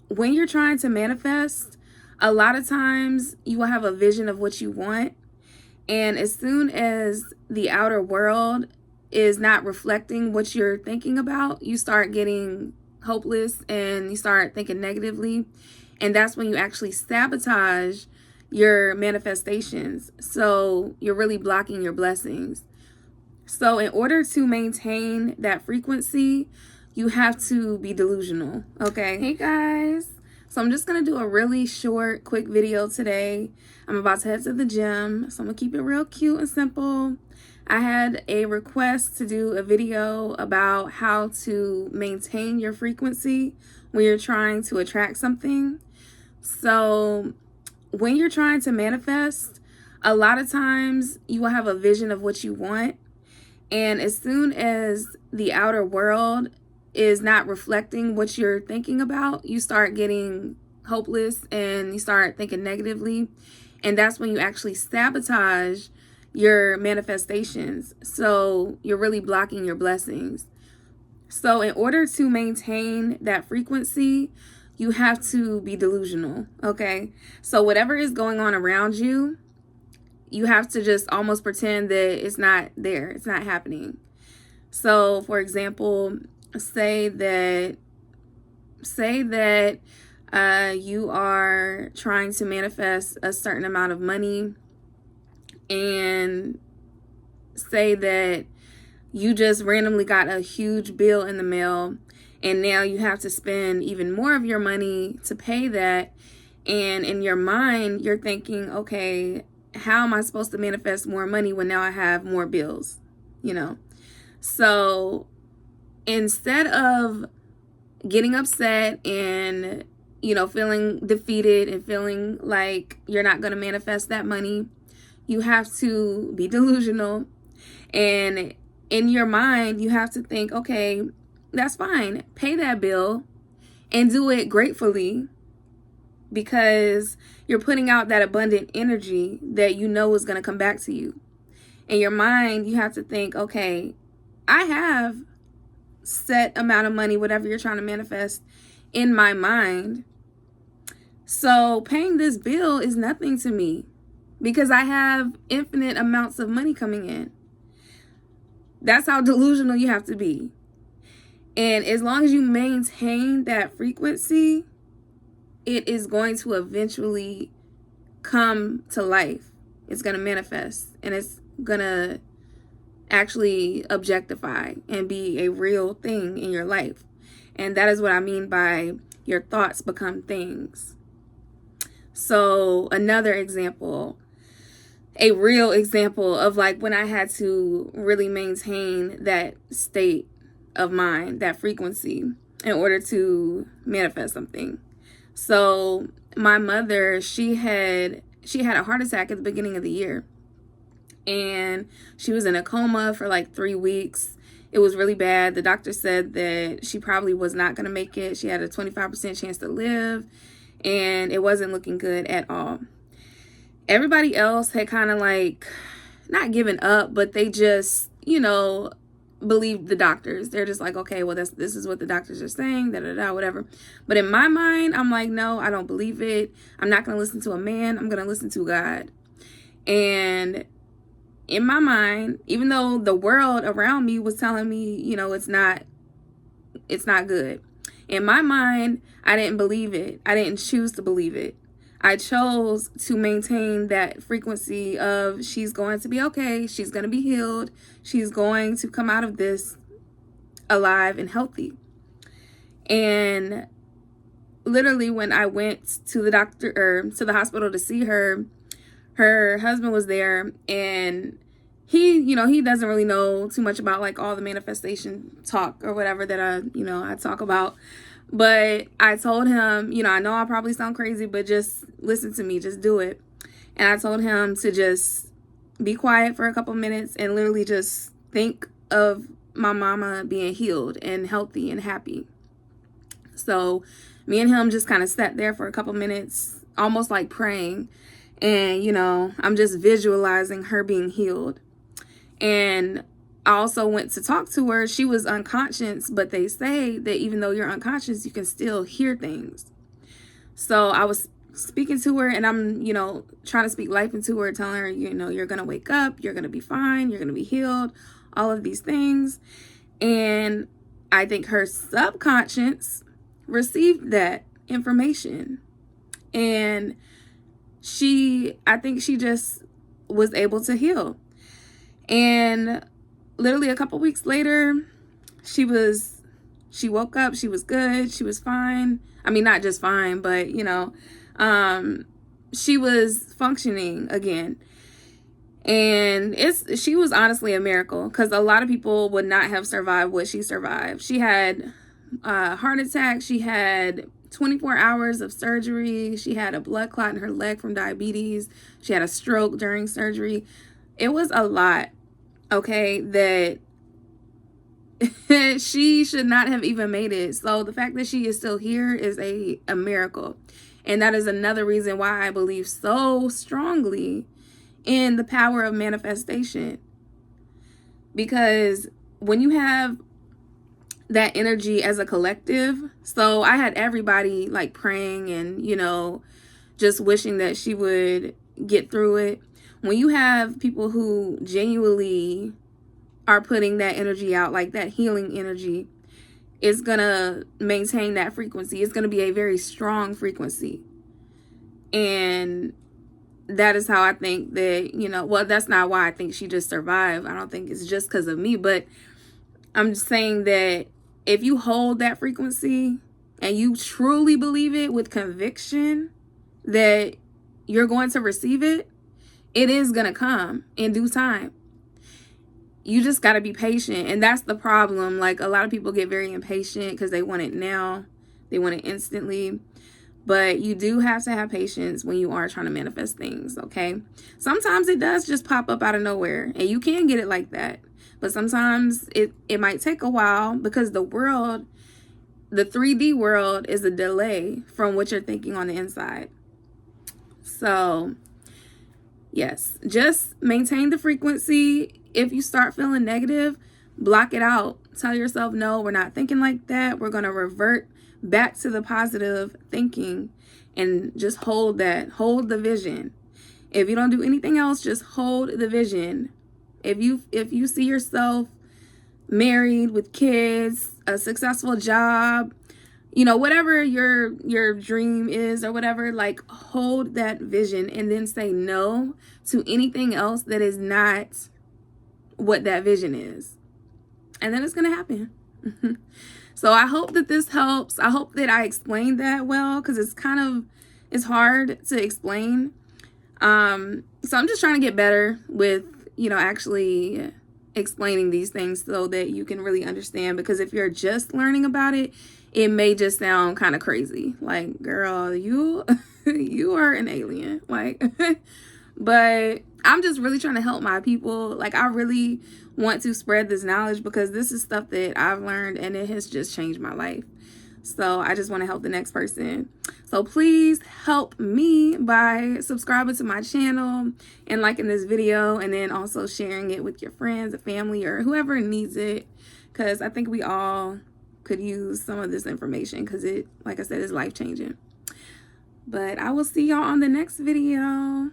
When you're trying to manifest, a lot of times you will have a vision of what you want. And as soon as the outer world is not reflecting what you're thinking about, you start getting hopeless and you start thinking negatively. And that's when you actually sabotage your manifestations. So you're really blocking your blessings. So in order to maintain that frequency, you have to be delusional. Okay. Hey guys. So I'm just going to do a really short, quick video today. I'm about to head to the gym. So I'm going to keep it real cute and simple. I had a request to do a video about how to maintain your frequency when you're trying to attract something. So when you're trying to manifest, a lot of times you will have a vision of what you want. And as soon as the outer world is not reflecting what you're thinking about, you start getting hopeless and you start thinking negatively. And that's when you actually sabotage your manifestations. So you're really blocking your blessings. So in order to maintain that frequency, you have to be delusional. Okay. So whatever is going on around you, you have to just almost pretend that it's not there. It's not happening. So for example, say that you are trying to manifest a certain amount of money, and say that you just randomly got a huge bill in the mail, and now you have to spend even more of your money to pay that. And in your mind, you're thinking, okay, how am I supposed to manifest more money when now I have more bills? So instead of getting upset and, feeling defeated and feeling like you're not going to manifest that money, you have to be delusional. And in your mind, you have to think, okay, that's fine. Pay that bill and do it gratefully, because you're putting out that abundant energy that you know is going to come back to you. In your mind, you have to think, okay, I have set amount of money, whatever you're trying to manifest, in my mind. So paying this bill is nothing to me because I have infinite amounts of money coming in. That's how delusional you have to be. And as long as you maintain that frequency, it is going to eventually come to life. It's going to manifest, and it's going to actually objectify and be a real thing in your life. And that is what I mean by your thoughts become things. So another example, a real example of like when I had to really maintain that state of mind, that frequency, in order to manifest something. So my mother, she had a heart attack at the beginning of the year. And she was in a coma for like 3 weeks. It was really bad. The doctor said that she probably was not going to make it. She had a 25% chance to live, and it wasn't looking good at all. Everybody else had kind of like not given up, but they just, believed the doctors. They're just like, okay, well, this is what the doctors are saying, whatever. But in my mind, I'm like, no, I don't believe it. I'm not going to listen to a man. I'm going to listen to God. And in my mind, even though the world around me was telling me, it's not good. In my mind, I didn't believe it. I didn't choose to believe it. I chose to maintain that frequency of she's going to be okay. She's going to be healed. She's going to come out of this alive and healthy. And literally when I went to the doctor or to the hospital to see her, her husband was there, and he doesn't really know too much about like all the manifestation talk or whatever that I talk about. But I told him, I know I probably sound crazy, but just listen to me, just do it. And I told him to just be quiet for a couple minutes and literally just think of my mama being healed and healthy and happy. So me and him just kind of sat there for a couple minutes, almost like praying. And, I'm just visualizing her being healed. And I also went to talk to her. She was unconscious, but they say that even though you're unconscious, you can still hear things. So I was speaking to her, and I'm, trying to speak life into her, telling her, you're going to wake up, you're going to be fine, you're going to be healed, all of these things. And I think her subconscious received that information. And I think she just was able to heal. And literally a couple weeks later, she woke up, she was good, she was fine. I mean, not just fine, but she was functioning again. And she was honestly a miracle, because a lot of people would not have survived what she survived. She had a heart attack, she had 24 hours of surgery, she had a blood clot in her leg from diabetes, she had a stroke during surgery. It was a lot, okay, that she should not have even made it. So the fact that she is still here is a miracle. And that is another reason why I believe so strongly in the power of manifestation. Because when you have that energy as a collective, so I had everybody like praying and, just wishing that she would get through it. When you have people who genuinely are putting that energy out, like that healing energy, it's gonna maintain that frequency. It's gonna be a very strong frequency. And that is how I think that, well, that's not why I think she just survived. I don't think it's just because of me, but I'm just saying that if you hold that frequency and you truly believe it with conviction that you're going to receive it, it is going to come in due time. You just got to be patient. And that's the problem. Like, a lot of people get very impatient because they want it now. They want it instantly. But you do have to have patience when you are trying to manifest things, okay? Sometimes it does just pop up out of nowhere, and you can get it like that. But sometimes it might take a while, because the 3D world is a delay from what you're thinking on the inside. So, yes, just maintain the frequency. If you start feeling negative, block it out. Tell yourself, no, we're not thinking like that. We're going to revert back to the positive thinking, and just hold the vision. If you don't do anything else, just hold the vision. If you see yourself married with kids, a successful job, whatever your dream is or whatever, like, hold that vision and then say no to anything else that is not what that vision is. And then it's going to happen. So I hope that this helps. I hope that I explained that well, because it's hard to explain. So I'm just trying to get better with, actually explaining these things so that you can really understand. Because if you're just learning about it, it may just sound kind of crazy. Like, girl, you are an alien. Like, but I'm just really trying to help my people. Like, I really want to spread this knowledge, because this is stuff that I've learned and it has just changed my life. So I just want to help the next person. So please help me by subscribing to my channel and liking this video, and then also sharing it with your friends or family or whoever needs it, because I think we all could use some of this information, because it, like I said, is life-changing. But I will see y'all on the next video.